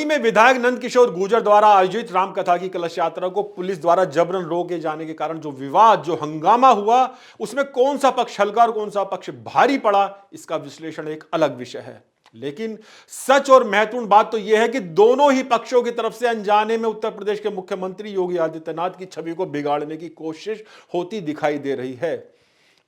लोनी में विधायक नंद किशोर गुर्जर द्वारा आयोजित रामकथा की कलश यात्रा को पुलिस द्वारा जबरन रोके जाने के कारण जो विवाद, जो हंगामा हुआ, उसमें कौन सा पक्ष हल्का और कौन सा पक्ष भारी पड़ा, इसका विश्लेषण एक अलग विषय है। लेकिन सच और महत्वपूर्ण बात तो यह है कि दोनों ही पक्षों की तरफ से अनजाने में उत्तर प्रदेश के मुख्यमंत्री योगी आदित्यनाथ की छवि को बिगाड़ने की कोशिश होती दिखाई दे रही है।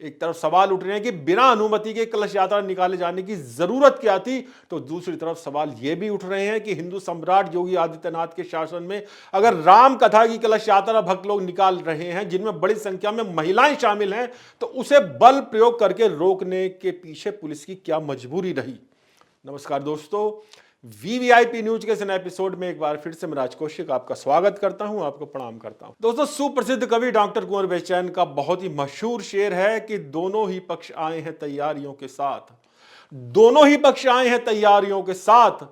एक तरफ सवाल उठ रहे हैं कि बिना अनुमति के कलश यात्रा निकाले जाने की जरूरत क्या थी, तो दूसरी तरफ सवाल यह भी उठ रहे हैं कि हिंदू सम्राट योगी आदित्यनाथ के शासन में अगर राम कथा की कलश यात्रा भक्त लोग निकाल रहे हैं, जिनमें बड़ी संख्या में महिलाएं शामिल हैं, तो उसे बल प्रयोग करके रोकने के पीछे पुलिस की क्या मजबूरी रही। नमस्कार दोस्तों, वीवीआईपी न्यूज के इस नए एपिसोड में एक बार फिर से मैं राज कौशिक आपका स्वागत करता हूं, आपको प्रणाम करता हूं। दोस्तों, सुप्रसिद्ध कवि डॉक्टर कुंवर बेचैन का बहुत ही मशहूर शेर है कि दोनों ही पक्ष आए हैं तैयारियों के साथ, दोनों ही पक्ष आए हैं तैयारियों के साथ,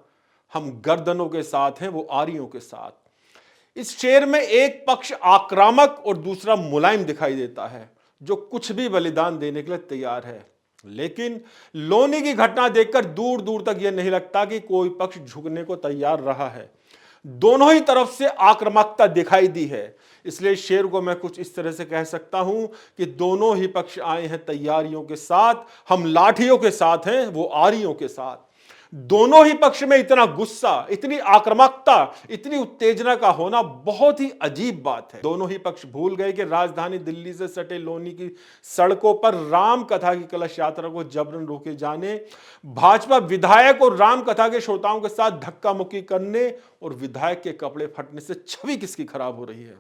हम गर्दनों के साथ हैं वो आरियों के साथ। इस शेर में एक पक्ष आक्रामक और दूसरा मुलायम दिखाई देता है, जो कुछ भी बलिदान देने के लिए तैयार है। लेकिन लोनी की घटना देखकर दूर दूर तक यह नहीं लगता कि कोई पक्ष झुकने को तैयार रहा है। दोनों ही तरफ से आक्रामकता दिखाई दी है। इसलिए शेर को मैं कुछ इस तरह से कह सकता हूं कि दोनों ही पक्ष आए हैं तैयारियों के साथ, हम लाठियों के साथ हैं वो आरियों के साथ। दोनों ही पक्ष में इतना गुस्सा, इतनी आक्रामकता, इतनी उत्तेजना का होना बहुत ही अजीब बात है। दोनों ही पक्ष भूल गए कि राजधानी दिल्ली से सटे लोनी की सड़कों पर राम कथा की कलश यात्रा को जबरन रोके जाने, भाजपा विधायक और राम कथा के श्रोताओं के साथ धक्का मुक्की करने और विधायक के कपड़े फटने से छवि किसकी खराब हो रही है।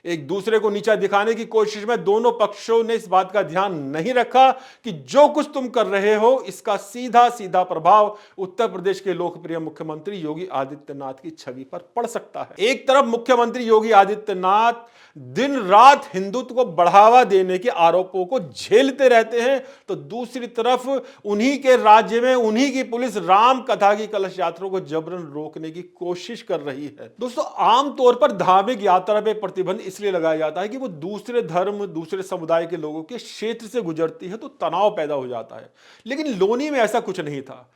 एक दूसरे को नीचा दिखाने की कोशिश में दोनों पक्षों ने इस बात का ध्यान नहीं रखा कि जो कुछ तुम कर रहे हो इसका सीधा सीधा प्रभाव उत्तर प्रदेश के लोकप्रिय मुख्यमंत्री योगी आदित्यनाथ की छवि पर पड़ सकता है। एक तरफ मुख्यमंत्री योगी आदित्यनाथ दिन रात हिंदुत्व को बढ़ावा देने के आरोपों को झेलते रहते हैं, तो दूसरी तरफ उन्हीं के राज्य में उन्हीं की पुलिस राम कथा की कलश यात्रा को जबरन रोकने की कोशिश कर रही है। दोस्तों, आमतौर पर धार्मिक यात्रा पे प्रतिबंध इसलिए लगाया जाता है कि वो दूसरे धर्म, दूसरे समुदाय के लोगों के क्षेत्र से गुजरती है, तो तनाव पैदा हो जाता है। लेकिन लोनी में ऐसा कुछ नहीं था।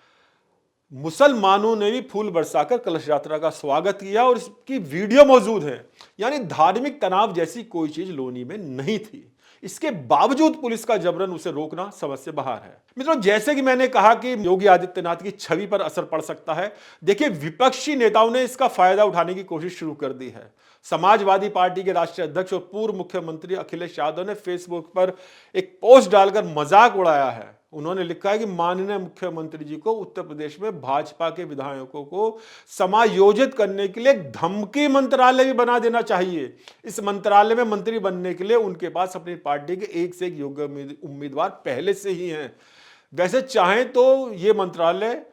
मुसलमानों ने भी फूल बरसाकर कलश यात्रा का स्वागत किया और इसकी वीडियो मौजूद है। यानी धार्मिक तनाव जैसी कोई चीज लोनी में नहीं थी। इसके बावजूद पुलिस का जबरन उसे रोकना समझ से बाहर है। मित्रों, जैसे कि मैंने कहा कि योगी आदित्यनाथ की छवि पर असर पड़ सकता है, देखिए विपक्षी नेताओं ने इसका फायदा उठाने की कोशिश शुरू कर दी है। समाजवादी पार्टी के राष्ट्रीय अध्यक्ष और पूर्व मुख्यमंत्री अखिलेश यादव ने फेसबुक पर एक पोस्ट डालकर मजाक उड़ाया है। उन्होंने लिखा है कि माननीय मुख्यमंत्री जी को उत्तर प्रदेश में भाजपा के विधायकों को समायोजित करने के लिए एक धमकी मंत्रालय भी बना देना चाहिए। इस मंत्रालय में मंत्री बनने के लिए उनके पास अपनी पार्टी के एक से एक योग्य उम्मीदवार पहले से ही हैं। वैसे चाहें तो ये मंत्रालय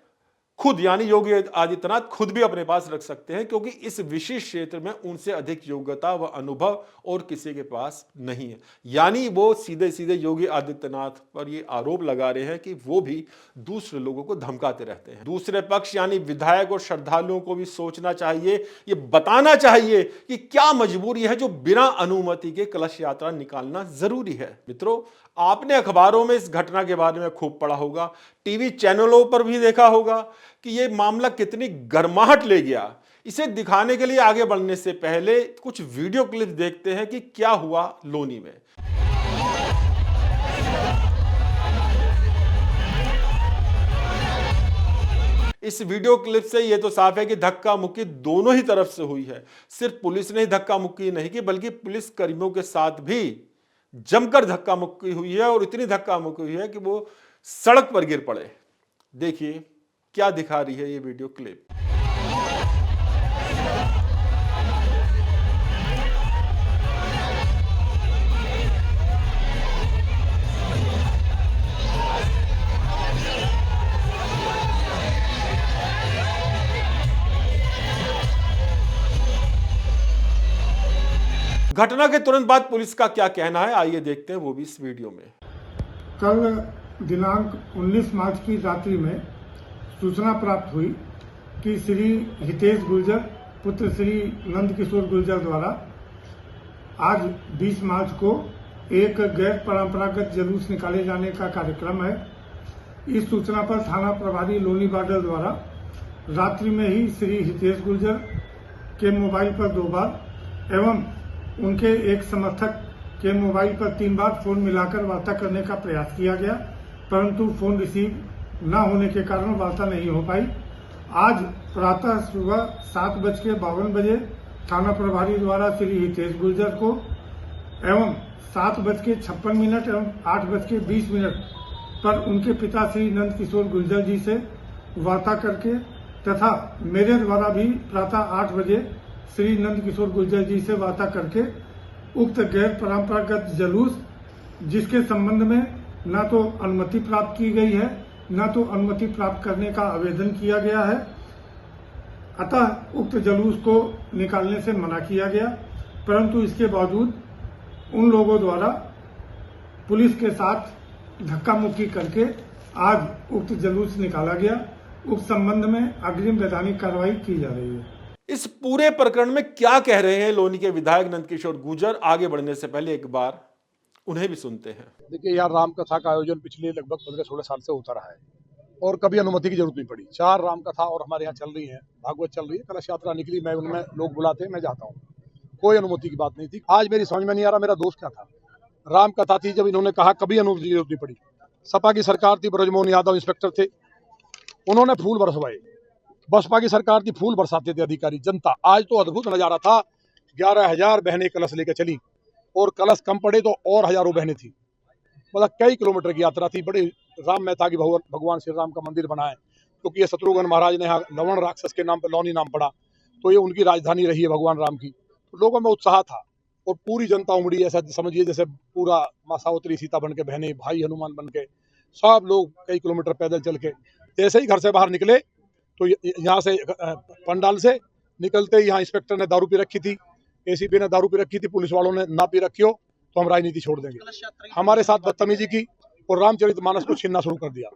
खुद यानी योगी आदित्यनाथ खुद भी अपने पास रख सकते हैं, क्योंकि इस विशेष क्षेत्र में उनसे अधिक योग्यता व अनुभव और किसी के पास नहीं है। यानी वो सीधे सीधे योगी आदित्यनाथ पर ये आरोप लगा रहे हैं कि वो भी दूसरे लोगों को धमकाते रहते हैं। दूसरे पक्ष यानी विधायक और श्रद्धालुओं को भी सोचना चाहिए, ये बताना चाहिए कि क्या मजबूरी है जो बिना अनुमति के कलश यात्रा निकालना जरूरी है। मित्रों, आपने अखबारों में इस घटना के बारे में खूब पढ़ा होगा, टीवी चैनलों पर भी देखा होगा कि यह मामला कितनी गर्माहट ले गया। इसे दिखाने के लिए आगे बढ़ने से पहले कुछ वीडियो क्लिप देखते हैं कि क्या हुआ लोनी में। इस वीडियो क्लिप से यह तो साफ है कि धक्का मुक्की दोनों ही तरफ से हुई है। सिर्फ पुलिस ने ही धक्का मुक्की नहीं की, बल्कि पुलिस कर्मियों के साथ भी जमकर धक्का मुक्की हुई है और इतनी धक्का मुक्की हुई है कि वो सड़क पर गिर पड़े। देखिए क्या दिखा रही है ये वीडियो क्लिप। घटना के तुरंत बाद पुलिस का क्या कहना है, आइए देखते हैं वो भी इस वीडियो में। कल दिनांक 19 मार्च की रात्रि में सूचना प्राप्त हुई कि श्री हितेश गुर्जर पुत्र श्री नंद किशोर गुर्जर द्वारा आज 20 मार्च को एक गैर परंपरागत जुलूस निकाले जाने का कार्यक्रम है। इस सूचना पर थाना प्रभारी लोनी बाडल द्वारा रात्रि में ही श्री हितेश गुर्जर के मोबाइल पर 2 बार एवं उनके एक समर्थक के मोबाइल पर 3 बार फोन मिलाकर वार्ता करने का प्रयास किया गया, परंतु फोन रिसीव न होने के कारण वार्ता नहीं हो पाई। आज प्रातः सुबह 7:52 बजे थाना प्रभारी द्वारा श्री हितेश गुर्जर को एवं 7:56 एवं 8:20 पर उनके पिता श्री नंद किशोर गुर्जर जी से वार्ता करके तथा मेरे द्वारा भी प्रातः 8 बजे श्री नंद किशोर गुर्जर जी से वार्ता करके उक्त गैर परंपरागत जुलूस जिसके संबंध में न तो अनुमति प्राप्त की गई है न तो अनुमति प्राप्त करने का आवेदन किया गया है, अतः उक्त जुलूस को निकालने से मना किया गया। परंतु इसके बावजूद उन लोगों द्वारा पुलिस के साथ धक्का मुक्की करके आज उक्त जुलूस निकाला गया। उक्त संबंध में अग्रिम वैधानिक कार्रवाई की जा रही है। इस पूरे प्रकरण में क्या कह रहे हैं लोनी के विधायक नंदकिशोर गुर्जर, आगे बढ़ने से पहले एक बार उन्हें भी सुनते हैं। देखिए यार, राम कथा का आयोजन पिछले लगभग 15-16 साल से होता रहा है और कभी अनुमति की जरूरत नहीं पड़ी। 4 राम कथा और हमारे यहाँ चल रही है, भागवत चल रही है, कलश यात्रा निकली, मैं उनमें लोग बुलाते हैं, मैं जाता हूँ, कोई अनुमति की बात नहीं थी। आज मेरी समझ में नहीं आ रहा मेरा दोस्त क्या था। राम कथा थी, जब इन्होंने कहा कभी अनुमति की जरूरत नहीं पड़ी। सपा की सरकार थी, ब्रजमोहन यादव इंस्पेक्टर थे, उन्होंने फूल बरसवाए। बसपा की सरकार थी, फूल बरसाते थे अधिकारी, जनता। आज तो अद्भुत नजारा था, 11,000 बहनें कलश लेकर चली और कलश कम पड़े तो और हजारों बहनें थी। मतलब कई किलोमीटर की यात्रा थी। बड़े राम में था कि भगवान श्री राम का मंदिर बना है, क्योंकि ये शत्रुघ्न महाराज ने यहाँ लवण राक्षस के नाम पर लौनी नाम पड़ा, तो ये उनकी राजधानी रही है भगवान राम की। तो लोगों में उत्साह था और पूरी जनता उमड़ी, ऐसा समझिए जैसे पूरा माँ सावित्री सीता बन के, बहनें भाई हनुमान बन के, सब लोग कई किलोमीटर पैदल चल के। जैसे ही घर से बाहर निकले तो यहाँ से पंडाल से निकलते ही यहाँ इंस्पेक्टर ने दारू पी रखी थी, एसीपी ने दारू पी रखी थी, पुलिस वालों ने ना पी रखी हो तो हम राजनीति छोड़ देंगे। हमारे साथ बदतमीजी की और रामचरितमानस को छीनना शुरू कर दिया।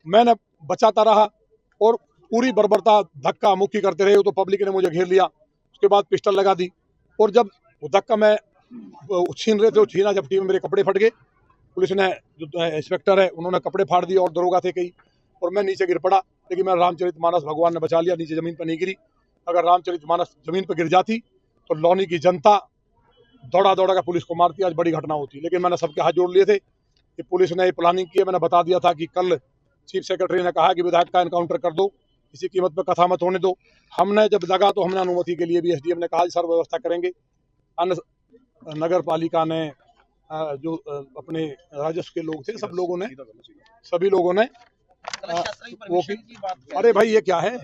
मैंने बचाता रहा और पूरी बर्बरता धक्का मुक्की करते रहे, तो पब्लिक ने मुझे घेर लिया। उसके बाद पिस्टल लगा दी और जब वो धक्का मैं छीन रहे थे, वो छीना जब टीम में मेरे कपड़े फट गए। पुलिस ने, जो इंस्पेक्टर है, उन्होंने कपड़े फाड़ दिए और दरोगा थे कई, और मैं नीचे गिर पड़ा। लेकिन मैं रामचरितमानस भगवान ने बचा लिया, नीचे जमीन पर नहीं गिरी। अगर रामचरितमानस जमीन पर गिर जाती तो लौनी की जनता दौड़ा दौड़ा का पुलिस को मारती, आज बड़ी घटना होती। लेकिन मैंने सबके हाथ जोड़ लिए थे कि पुलिस ने प्लानिंग की है। मैंने बता दिया था कि कल चीफ सेक्रेटरी ने कहा कि विधायक का एनकाउंटर कर दो, किसी कीमत पर कथा मत होने दो। हमने जब लगा तो हमने अनुमति के लिए भी एसडीएम ने कहा सर व्यवस्था करेंगे। अन्य नगर पालिका ने, जो अपने राजस्व के लोग थे, सब लोगों ने, सभी लोगों ने वो की। अरे भाई ये क्या है,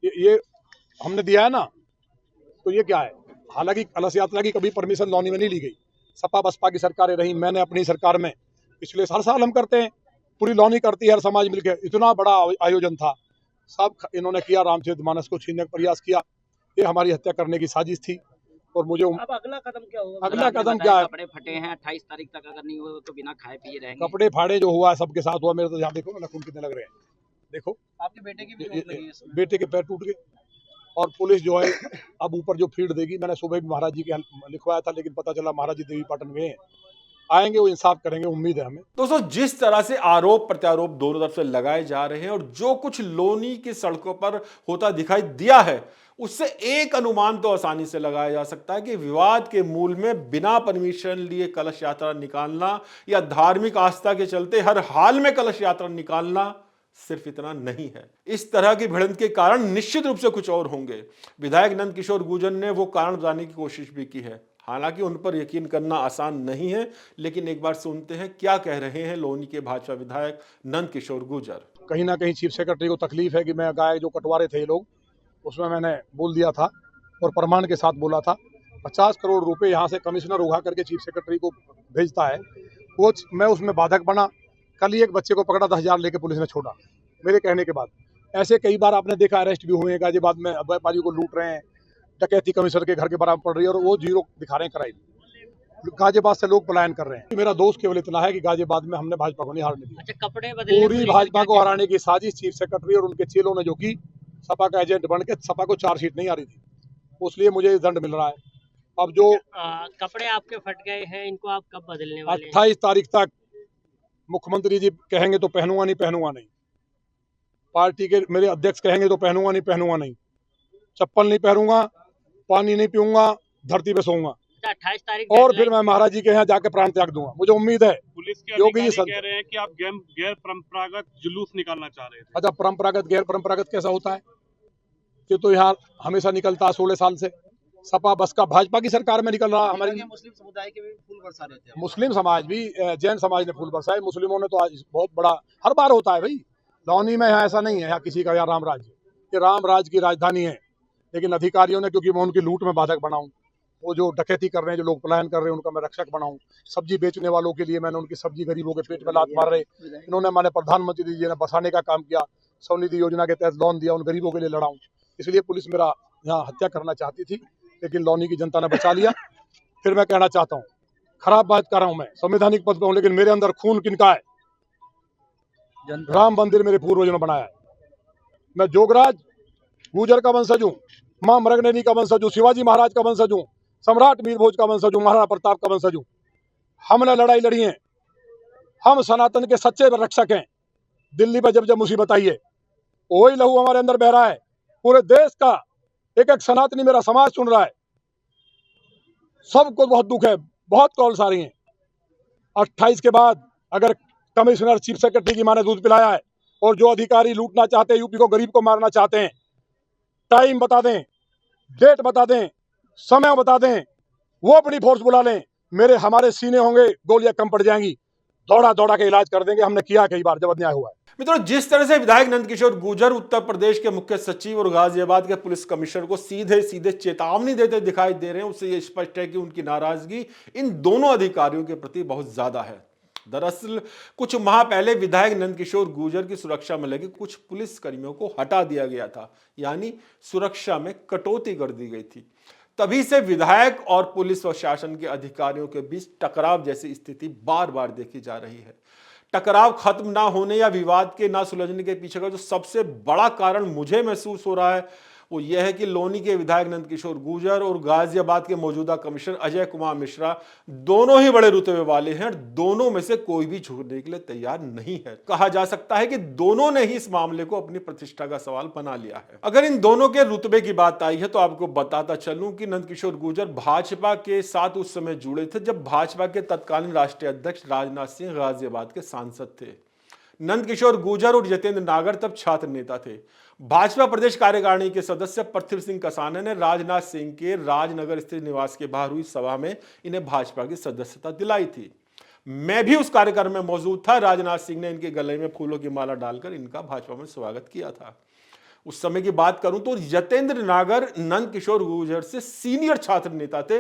ये हमने दिया है ना, तो ये क्या है। हालांकि कलश यात्रा की कभी परमिशन लौनी में नहीं ली गई। सपा बसपा की सरकारें रही, मैंने अपनी सरकार में पिछले हर साल हम करते हैं, पूरी लौनी करती है, हर समाज मिलकर। इतना बड़ा आयोजन था, सब इन्होंने किया, रामचरितमानस को छीनने का प्रयास किया। ये हमारी हत्या करने की साजिश थी। और मुझे अब अगला कदम क्या होगा? अगला कदम क्या है? कपड़े फटे हैं, 28 तारीख तक अगर नहीं हुए तो बिना खाए पिए रहेंगे। कपड़े फाड़े जो हुआ सबके साथ हुआ। मेरे तो यहाँ देखो ना खून कितने लग रहे हैं, देखो आपके बेटे की भी चोट लगी है इसमें। बेटे के पैर टूट गए। और पुलिस जो है अब ऊपर जो फीड देगी, मैंने सुबह भी महाराज जी के लिखवाया था, लेकिन पता चला महाराज जी देवी पाटन गए हैं, आएंगे, वो इंसाफ करेंगे, उम्मीद है हमें। दोस्तों, जिस तरह से आरोप प्रत्यारोप दोनों तरफ से लगाए जा रहे हैं और जो कुछ लोनी की सड़कों पर होता दिखाई दिया है, उससे एक अनुमान तो आसानी से लगाया जा सकता है कि विवाद के मूल में बिना परमिशन लिए कलश यात्रा निकालना या धार्मिक आस्था के चलते हर हाल में कलश यात्रा निकालना सिर्फ इतना नहीं है। इस तरह की भिड़ंत के कारण निश्चित रूप से कुछ और होंगे। विधायक नंदकिशोर गुर्जर ने वो कारण बताने की कोशिश भी की है, हालांकि उन पर यकीन करना आसान नहीं है। लेकिन एक बार सुनते हैं क्या कह रहे हैं लोनी के भाजपा विधायक नंदकिशोर गुर्जर। कहीं ना कहीं चीफ सेक्रेटरी को तकलीफ है कि मैं गाय जो कटवारे थे ये लोग, उसमें मैंने बोल दिया था और प्रमाण के साथ बोला था। 50 करोड़ रुपए यहाँ से कमिश्नर उठा करके चीफ सेक्रेटरी को भेजता है, वो मैं उसमें बाधक बना। कल ही एक बच्चे को पकड़ा, 10,000 लेके पुलिस ने छोड़ा मेरे कहने के बाद। ऐसे कई बार आपने देखा, अरेस्ट भी हुए हैं, गाजियाबाद में व्यापारियों को लूट रहे हैं, डकैती कमिश्नर के घर के बराबर पड़ रही है और वो जीरो दिखा रहे हैं क्राइम। गाजियाबाद से लोग पलायन कर रहे हैं। मेरा दोस्त केवल इतना है कि गाजियाबाद में हमने भाजपा को नहीं हारने दिया। अच्छा, कपड़े बदलने पूरी भाजपा को हराने की साजिश चीफ सेक्रेटरी और उनके चेलों ने जो की, सपा का एजेंट बन के, सपा को 4 सीट नहीं आ रही थी, इसलिए मुझे दंड मिल रहा है। अब जो कपड़े आपके फट गए हैं, इनको आप कब बदलने वाले हैं? 28 तारीख तक मुख्यमंत्री जी कहेंगे तो पहनूंगा, नहीं पहनूंगा नहीं। पार्टी के मेरे अध्यक्ष कहेंगे तो पहनूंगा, नहीं पहनूंगा नहीं, चप्पल नहीं पहनूंगा, पानी नहीं पीऊंगा, धरती पे सोऊंगा 28 तारीख और deadline फिर मैं महाराज जी के यहाँ जाके प्राण त्याग दूंगा। मुझे उम्मीद है पुलिस के योगी जी अधिकारी कह रहे हैं कि आप गैर परंपरागत जुलूस निकालना चाह रहे थे। अच्छा, परंपरागत गैर परंपरागत कैसा होता है? ये तो यहाँ हमेशा निकलता है 16 साल से, सपा बसपा भाजपा की सरकार में निकल रहा। हमारी मुस्लिम समुदाय के भी फूल बरसा रहे थे। मुस्लिम समाज भी, जैन समाज ने फूल बरसाए, मुस्लिमों ने तो आज बहुत बड़ा, हर बार होता है भाई। लौनी में यहाँ ऐसा नहीं है, यहाँ किसी का यहाँ राम राज्य, ये राम राज की राजधानी है। लेकिन अधिकारियों ने, क्योंकि मैं उनकी लूट में बाधक बनाऊं, वो जो डकैती कर रहे हैं, जो लोग पलायन कर रहे हैं, उनका मैं रक्षक बनाऊं। सब्जी बेचने वालों के लिए मैंने उनकी सब्जी गरीबों के पेट में लात मार रहे, इन्होंने मैंने प्रधानमंत्री जी ने बसाने का काम किया, स्वनिधि योजना के तहत लोन दिया, उन गरीबों के लिए लड़ाऊं। इसलिए पुलिस मेरा यहाँ हत्या करना चाहती थी, लेकिन लौनी की जनता ने बचा लिया। फिर मैं कहना चाहता हूँ, खराब बात कर रहा हूँ, मैं संवैधानिक पद पे हूँ, लेकिन मेरे अंदर खून किनका है? राम मंदिर मेरे पूर्वजों ने बनाया है। मैं जोगराज गुर्जर का वंशज हूँ, मां मृगनयनी का वंशज हूँ, शिवाजी महाराज का वंशज हूँ, सम्राट मीर भोज का वंशज हूँ, महाराणा प्रताप का वंशज हूँ। हमने लड़ाई लड़ी है, हम सनातन के सच्चे रक्षक हैं। दिल्ली पर जब जब मुसीबत आई है, वही लहू हमारे अंदर बह रहा है। पूरे देश का एक एक सनातनी मेरा समाज सुन रहा है, सबको बहुत दुख है, बहुत कॉल्स आ रही हैं। 28 के बाद अगर कमिश्नर चीफ सेक्रेटरी की मां ने दूध पिलाया है, और जो अधिकारी लूटना चाहते हैं, यूपी को गरीब को मारना चाहते हैं, टाइम बता दें, डेट बता दें, समय बता दें, वो अपनी फोर्स बुला लें। हमारे सीने होंगे, गोलियां कम पड़ जाएंगी, दौड़ा दौड़ा के इलाज कर देंगे। हमने किया कई बार जब अन्याय हुआ है। मित्रों, जिस तरह से विधायक नंदकिशोर गुर्जर उत्तर प्रदेश के मुख्य सचिव और गाजियाबाद के पुलिस कमिश्नर को सीधे सीधे चेतावनी देते दिखाई दे रहे हैं, उससे यह स्पष्ट है कि उनकी नाराजगी इन दोनों अधिकारियों के प्रति बहुत ज्यादा है। दरअसल कुछ माह पहले विधायक नंदकिशोर गुर्जर की सुरक्षा में लगे कुछ पुलिस कर्मियों को हटा दिया गया था, यानी सुरक्षा में कटौती कर दी गई थी। तभी से विधायक और पुलिस और शासन के अधिकारियों के बीच टकराव जैसी स्थिति बार बार देखी जा रही है। टकराव खत्म ना होने या विवाद के ना सुलझने के पीछे का जो सबसे बड़ा कारण मुझे महसूस हो रहा है, वो यह है कि लोनी के विधायक नंदकिशोर गुर्जर और गाजियाबाद के मौजूदा कमिश्नर अजय कुमार मिश्रा दोनों ही बड़े रुतबे वाले हैं और दोनों में से कोई भी झुकने के लिए तैयार नहीं है। कहा जा सकता है कि दोनों ने ही इस मामले को अपनी प्रतिष्ठा का सवाल बना लिया है। अगर इन दोनों के रुतबे की बात आई है तो आपको बताता चलूं कि नंदकिशोर गुर्जर भाजपा के साथ उस समय जुड़े थे जब भाजपा के तत्कालीन राष्ट्रीय अध्यक्ष राजनाथ सिंह गाजियाबाद के सांसद थे। नंदकिशोर गुर्जर और जितेंद्र नागर तब छात्र नेता थे। भाजपा प्रदेश कार्यकारिणी के सदस्य पार्थिव सिंह कसाना ने राजनाथ सिंह के राजनगर स्थित निवास के बाहर हुई सभा में इन्हें भाजपा की सदस्यता दिलाई थी। मैं भी उस कार्यक्रम में मौजूद था। राजनाथ सिंह ने इनके गले में फूलों की माला डालकर इनका भाजपा में स्वागत किया था। उस समय की बात करूं तो जितेंद्र नागर नंदकिशोर गुर्जर से सीनियर छात्र नेता थे,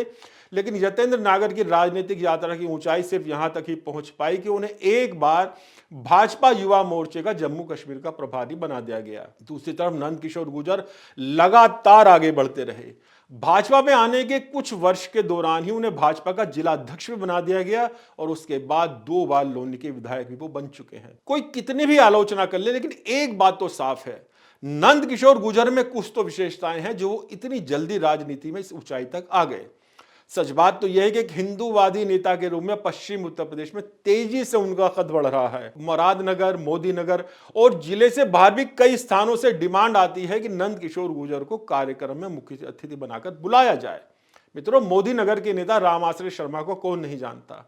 लेकिन जितेंद्र नागर की राजनीतिक यात्रा की ऊंचाई सिर्फ यहां तक ही पहुंच पाई कि उन्हें एक बार भाजपा युवा मोर्चे का जम्मू कश्मीर का प्रभारी बना दिया गया। दूसरी तरफ नंदकिशोर गुर्जर लगातार आगे बढ़ते रहे। भाजपा में आने के कुछ वर्ष के दौरान ही उन्हें भाजपा का जिला अध्यक्ष भी बना दिया गया और उसके बाद 2 बार लोनी के विधायक भी वो बन चुके हैं। कोई कितनी भी आलोचना कर ले, लेकिन एक बात तो साफ है, नंदकिशोर गुर्जर में कुछ तो विशेषताएं हैं जो वो इतनी जल्दी राजनीति में इस ऊंचाई तक आ गए। सच बात तो यह है कि एक हिंदूवादी नेता के रूप में पश्चिम उत्तर प्रदेश में तेजी से उनका कद बढ़ रहा है। मुरादनगर, मोदीनगर और जिले से बाहर भी कई स्थानों से डिमांड आती है कि नंदकिशोर गुर्जर को कार्यक्रम में मुख्य अतिथि बनाकर बुलाया जाए। मित्रों, मोदीनगर के नेता राम आश्रय शर्मा को कौन नहीं जानता।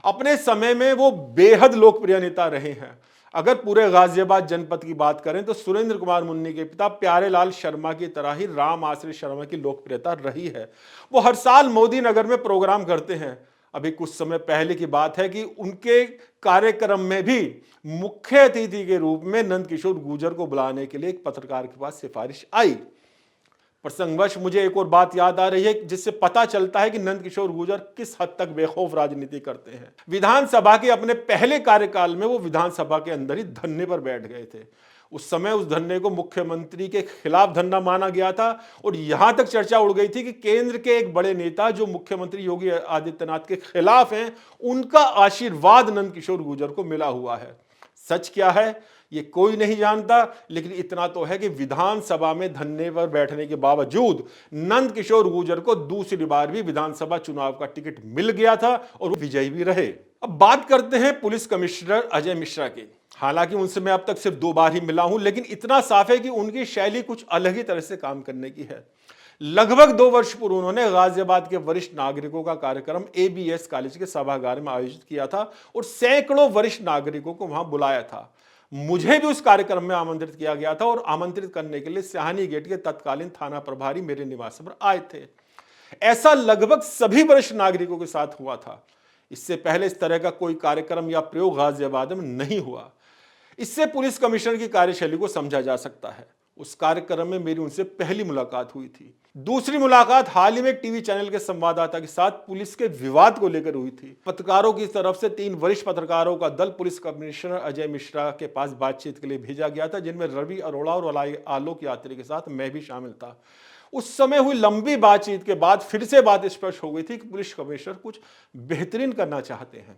अपने समय में वो बेहद लोकप्रिय नेता रहे हैं। अगर पूरे गाजियाबाद जनपद की बात करें तो सुरेंद्र कुमार मुन्नी के पिता प्यारेलाल शर्मा की तरह ही राम आश्रय शर्मा की लोकप्रियता रही है। वो हर साल मोदी नगर में प्रोग्राम करते हैं। अभी कुछ समय पहले की बात है कि उनके कार्यक्रम में भी मुख्य अतिथि के रूप में नंदकिशोर गुर्जर को बुलाने के लिए एक पत्रकार के पास सिफारिश आई। प्रसंगवश मुझे एक और बात याद आ रही है जिससे पता चलता है कि नंदकिशोर गुर्जर किस हद तक बेखौफ राजनीति करते हैं। विधानसभा के अपने पहले कार्यकाल में वो विधानसभा के अंदर ही धरने पर बैठ गए थे। उस समय उस धरने को मुख्यमंत्री के खिलाफ धरना माना गया था और यहां तक चर्चा उड़ गई थी कि केंद्र के एक बड़े नेता जो मुख्यमंत्री योगी आदित्यनाथ के खिलाफ हैं, उनका आशीर्वाद नंदकिशोर गुर्जर को मिला हुआ है। सच क्या है ये कोई नहीं जानता, लेकिन इतना तो है कि विधानसभा में धरने पर बैठने के बावजूद नंदकिशोर गुर्जर को दूसरी बार भी विधानसभा चुनाव का टिकट मिल गया था और वो विजयी भी रहे। अब बात करते हैं पुलिस कमिश्नर अजय मिश्रा की। हालांकि उनसे मैं अब तक सिर्फ 2 बार ही मिला हूं, लेकिन इतना साफ है कि उनकी शैली कुछ अलग ही तरह से काम करने की है। लगभग 2 वर्ष पूर्व उन्होंने गाजियाबाद के वरिष्ठ नागरिकों का कार्यक्रम ABS कॉलेज के सभागार में आयोजित किया था और सैकड़ों वरिष्ठ नागरिकों को वहां बुलाया था। मुझे भी उस कार्यक्रम में आमंत्रित किया गया था और आमंत्रित करने के लिए सिहानी गेट के तत्कालीन थाना प्रभारी मेरे निवास पर आए थे। ऐसा लगभग सभी वरिष्ठ नागरिकों के साथ हुआ था। इससे पहले इस तरह का कोई कार्यक्रम या प्रयोग गाजियाबाद में नहीं हुआ। इससे पुलिस कमिश्नर की कार्यशैली को समझा जा सकता है। उस कार्यक्रम में मेरी उनसे पहली मुलाकात हुई थी। दूसरी मुलाकात हाल ही में टीवी चैनल के संवाददाता के साथ पुलिस के विवाद को लेकर हुई थी। पत्रकारों की तरफ से 3 वरिष्ठ पत्रकारों का दल पुलिस कमिश्नर अजय मिश्रा के पास बातचीत के लिए भेजा गया था, जिनमें रवि अरोड़ा और आलोक यात्री के साथ मैं भी शामिल था। उस समय हुई लंबी बातचीत के बाद फिर से बात स्पष्ट हो गई थी कि पुलिस कमिश्नर कुछ बेहतरीन करना चाहते हैं।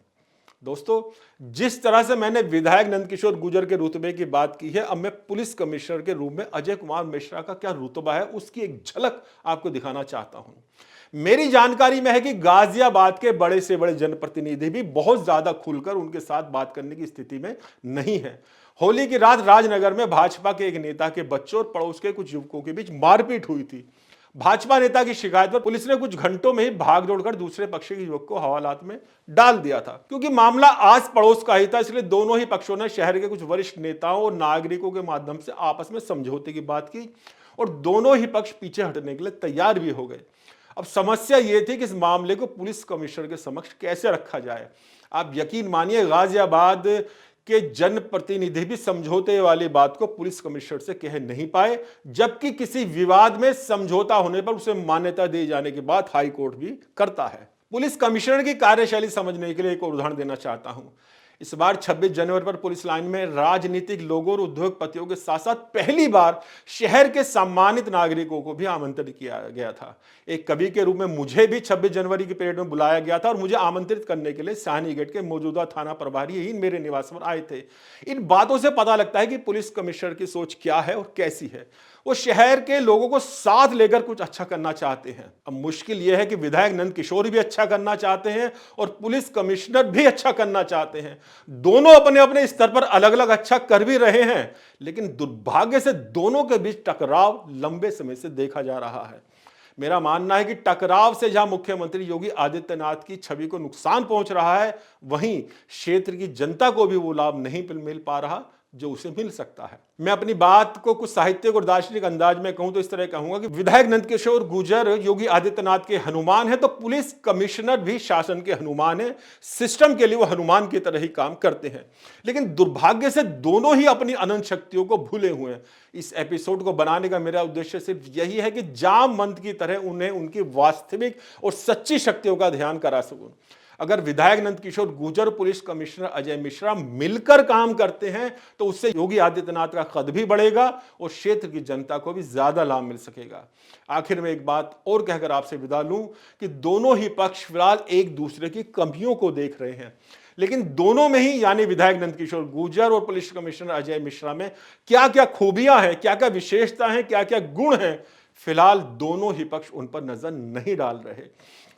दोस्तों, जिस तरह से मैंने विधायक नंदकिशोर गुर्जर के रुतबे की बात की है, अब मैं पुलिस कमिश्नर के रूप में अजय कुमार मिश्रा का क्या रुतबा है उसकी एक झलक आपको दिखाना चाहता हूं। मेरी जानकारी में है कि गाजियाबाद के बड़े से बड़े जनप्रतिनिधि भी बहुत ज्यादा खुलकर उनके साथ बात करने की स्थिति में नहीं है। होली की रात राजनगर में भाजपा के एक नेता के बच्चों और पड़ोस के कुछ युवकों के बीच मारपीट हुई थी। भाजपा नेता की शिकायत पर पुलिस ने कुछ घंटों में ही भाग दौड़कर दूसरे पक्ष के युवक को हवालात में डाल दिया था। क्योंकि मामला आस पड़ोस का ही था, इसलिए दोनों ही पक्षों ने शहर के कुछ वरिष्ठ नेताओं और नागरिकों के माध्यम से आपस में समझौते की बात की और दोनों ही पक्ष पीछे हटने के लिए तैयार भी हो गए। अब समस्या यह थी कि इस मामले को पुलिस कमिश्नर के समक्ष कैसे रखा जाए। आप यकीन मानिए, गाजियाबाद के जनप्रतिनिधि भी समझौते वाली बात को पुलिस कमिश्नर से कह नहीं पाए, जबकि किसी विवाद में समझौता होने पर उसे मान्यता दिए जाने की बात हाई कोर्ट भी करता है। पुलिस कमिश्नर की कार्यशैली समझने के लिए एक और उदाहरण देना चाहता हूं। इस बार 26 जनवरी पर पुलिस लाइन में राजनीतिक लोगों और उद्योगपतियों के साथ साथ पहली बार शहर के सम्मानित नागरिकों को भी आमंत्रित किया गया था। एक कवि के रूप में मुझे भी 26 जनवरी की परेड में बुलाया गया था और मुझे आमंत्रित करने के लिए सिहानी गेट के मौजूदा थाना प्रभारी ही मेरे निवास पर आए थे। इन बातों से पता लगता है कि पुलिस कमिश्नर की सोच क्या है और कैसी है। वो शहर के लोगों को साथ लेकर कुछ अच्छा करना चाहते हैं। अब मुश्किल यह है कि विधायक नंदकिशोर भी अच्छा करना चाहते हैं और पुलिस कमिश्नर भी अच्छा करना चाहते हैं। दोनों अपने अपने स्तर पर अलग अलग अच्छा कर भी रहे हैं, लेकिन दुर्भाग्य से दोनों के बीच टकराव लंबे समय से देखा जा रहा है। मेरा मानना है कि टकराव से जहां मुख्यमंत्री योगी आदित्यनाथ की छवि को नुकसान पहुंच रहा है, वहीं क्षेत्र की जनता को भी वो लाभ नहीं मिल पा रहा जो उसे मिल सकता है। मैं अपनी बात को कुछ साहित्यिक और दार्शनिक अंदाज में कहूं तो इस तरह कहूंगा कि विधायक नंदकिशोर गुर्जर योगी आदित्यनाथ के हनुमान है, तो पुलिस कमिश्नर भी शासन के हनुमान है। सिस्टम के लिए वो हनुमान की तरह ही काम करते हैं, लेकिन दुर्भाग्य से दोनों ही अपनी अनंत शक्तियों को भूले हुए हैं। इस एपिसोड को बनाने का मेरा उद्देश्य सिर्फ यही है कि जाम मंद की तरह उन्हें उनकी वास्तविक और सच्ची शक्तियों का ध्यान करा सकूं। अगर विधायक नंदकिशोर गुर्जर पुलिस कमिश्नर अजय मिश्रा मिलकर काम करते हैं तो उससे योगी आदित्यनाथ का कद भी बढ़ेगा और क्षेत्र की जनता को भी ज्यादा लाभ मिल सकेगा। आखिर में एक बात और कहकर आपसे विदा लूं कि दोनों ही पक्ष फिलहाल एक दूसरे की कमियों को देख रहे हैं, लेकिन दोनों में ही यानी विधायक नंदकिशोर गुर्जर और पुलिस कमिश्नर अजय मिश्रा में क्या क्या खूबियां हैं, क्या क्या विशेषता हैं, क्या क्या गुण हैं, फिलहाल दोनों ही पक्ष उन पर नजर नहीं डाल रहे।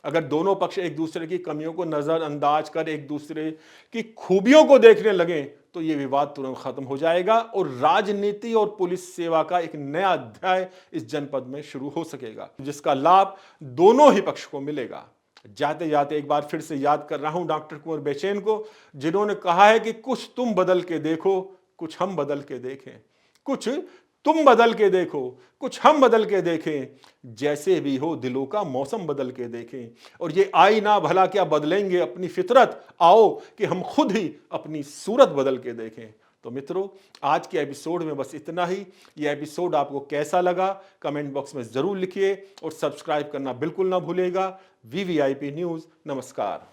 अगर दोनों पक्ष एक दूसरे की कमियों को नजरअंदाज कर एक दूसरे की खूबियों को देखने लगे तो यह विवाद तुरंत खत्म हो जाएगा और राजनीति और पुलिस सेवा का एक नया अध्याय इस जनपद में शुरू हो सकेगा, जिसका लाभ दोनों ही पक्ष को मिलेगा। जाते जाते एक बार फिर से याद कर रहा हूं डॉक्टर कुंवर बेचैन को, जिन्होंने कहा है कि कुछ तुम बदल के देखो, कुछ हम बदल के देखें। कुछ तुम बदल के देखो, कुछ हम बदल के देखें, जैसे भी हो दिलों का मौसम बदल के देखें। और ये आईना भला क्या बदलेंगे अपनी फितरत, आओ कि हम खुद ही अपनी सूरत बदल के देखें। तो मित्रों, आज के एपिसोड में बस इतना ही। ये एपिसोड आपको कैसा लगा कमेंट बॉक्स में जरूर लिखिए और सब्सक्राइब करना बिल्कुल ना भूलिएगा। VVIP न्यूज़, नमस्कार।